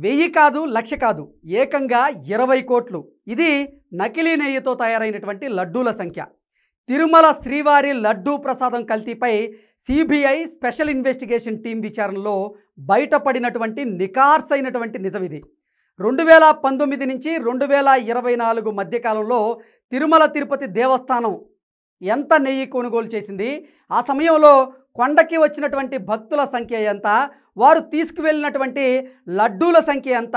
1000 కాదు, 1,00,000 కాదు, ఏకంగా 20 కోట్లు. ఇది నకిలీ నెయ్యితో తయారైనటువంటి లడ్డూల సంఖ్య. తిరుమల శ్రీవారి లడ్డూ ప్రసాదం కల్తీపై సిబిఐ స్పెషల్ ఇన్వెస్టిగేషన్ టీం విచారణలో బయటపడినటువంటి నికార్సైనటువంటి నిజమిది. 2019 నుంచి 2024 మధ్యకాలంలో తిరుమల తిరుపతి దేవస్థానం ఎంత నెయ్యి కొనుగోలు చేసింది, ఆ సమయంలో కొండకి వచ్చినటువంటి భక్తుల సంఖ్య ఎంత, వారు తీసుకువెళ్ళినటువంటి లడ్డూల సంఖ్య ఎంత,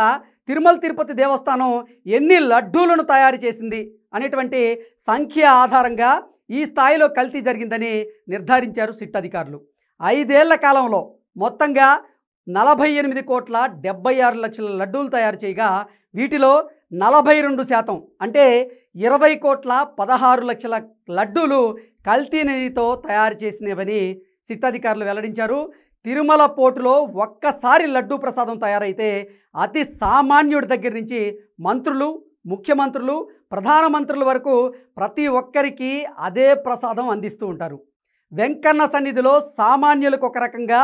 తిరుమల తిరుపతి దేవస్థానం ఎన్ని లడ్డూలను తయారు చేసింది అనేటువంటి సంఖ్య ఆధారంగా ఈ స్థాయిలో కల్తీ జరిగిందని నిర్ధారించారు సిట్ అధికారులు. 5 ఏళ్ల కాలంలో మొత్తంగా 48,76,00,000 లడ్డూలు తయారు చేయగా వీటిలో 42% అంటే 20,16,00,000 లడ్డూలు కల్తీ నెయ్యితో తయారు చేసినవని సిట్ అధికారులు వెల్లడించారు. తిరుమల పోర్టులో ఒక్కసారి లడ్డూ ప్రసాదం తయారైతే అతి సామాన్యుడి దగ్గర నుంచి మంత్రులు, ముఖ్యమంత్రులు, ప్రధానమంత్రుల వరకు ప్రతి ఒక్కరికి అదే ప్రసాదం అందిస్తూ ఉంటారు. వెంకన్న సన్నిధిలో సామాన్యులకు ఒక రకంగా,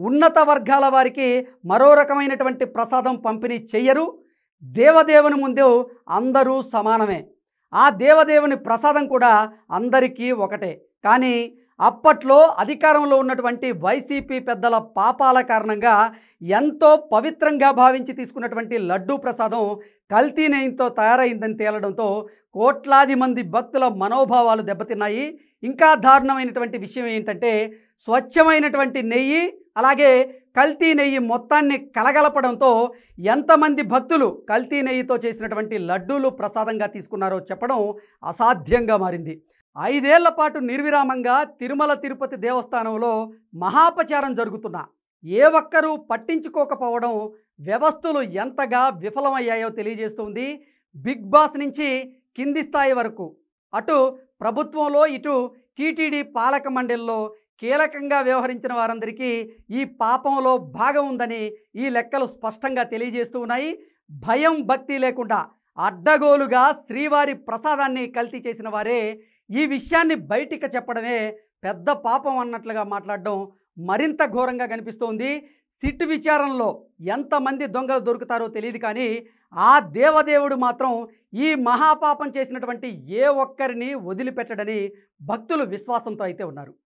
ఉన్నత వర్గాల వారికి మరో రకమైనటువంటి ప్రసాదం పంపిణీ చెయ్యరు. దేవదేవుని ముందు అందరూ సమానమే. ఆ దేవదేవుని ప్రసాదం కూడా అందరికీ ఒకటే. కానీ అప్పట్లో అధికారంలో ఉన్నటువంటి వైసీపీ పెద్దల పాపాల కారణంగా ఎంతో పవిత్రంగా భావించి తీసుకున్నటువంటి లడ్డూ ప్రసాదం కల్తీ నెయ్యితో తయారైందని తేలడంతో కోట్లాది మంది భక్తుల మనోభావాలు దెబ్బతిన్నాయి. ఇంకా దారుణమైనటువంటి విషయం ఏంటంటే, స్వచ్ఛమైనటువంటి నెయ్యి అలాగే కల్తీ నెయ్యి మొత్తాన్ని కలగలపడంతో ఎంతమంది భక్తులు కల్తీ నెయ్యితో చేసినటువంటి లడ్డూలు ప్రసాదంగా తీసుకున్నారో చెప్పడం అసాధ్యంగా మారింది. 5 ఏళ్ల పాటు నిర్విరామంగా తిరుమల తిరుపతి దేవస్థానంలో మహాపచారం జరుగుతున్నా ఏ ఒక్కరూ పట్టించుకోకపోవడం వ్యవస్థలు ఎంతగా విఫలమయ్యాయో తెలియజేస్తుంది. బిగ్ బాస్ నుంచి కింది స్థాయి వరకు, అటు ప్రభుత్వంలో ఇటు టీటీడీ పాలక మండలిలో కీలకంగా వ్యవహరించిన వారందరికీ ఈ పాపంలో భాగం ఉందని ఈ లెక్కలు స్పష్టంగా తెలియజేస్తూ ఉన్నాయి. భయం భక్తి లేకుండా అడ్డగోలుగా శ్రీవారి ప్రసాదాన్ని కల్తీ చేసిన వారే ఈ విషయాన్ని బయటికి చెప్పడమే పెద్ద పాపం అన్నట్లుగా మాట్లాడడం మరింత ఘోరంగా కనిపిస్తోంది. సిట్ విచారణలో ఎంతమంది దొంగలు దొరుకుతారో తెలియదు, కానీ ఆ దేవదేవుడు మాత్రం ఈ మహాపాపం చేసినటువంటి ఏ ఒక్కరిని వదిలిపెట్టడని భక్తులు విశ్వాసంతో అయితే ఉన్నారు.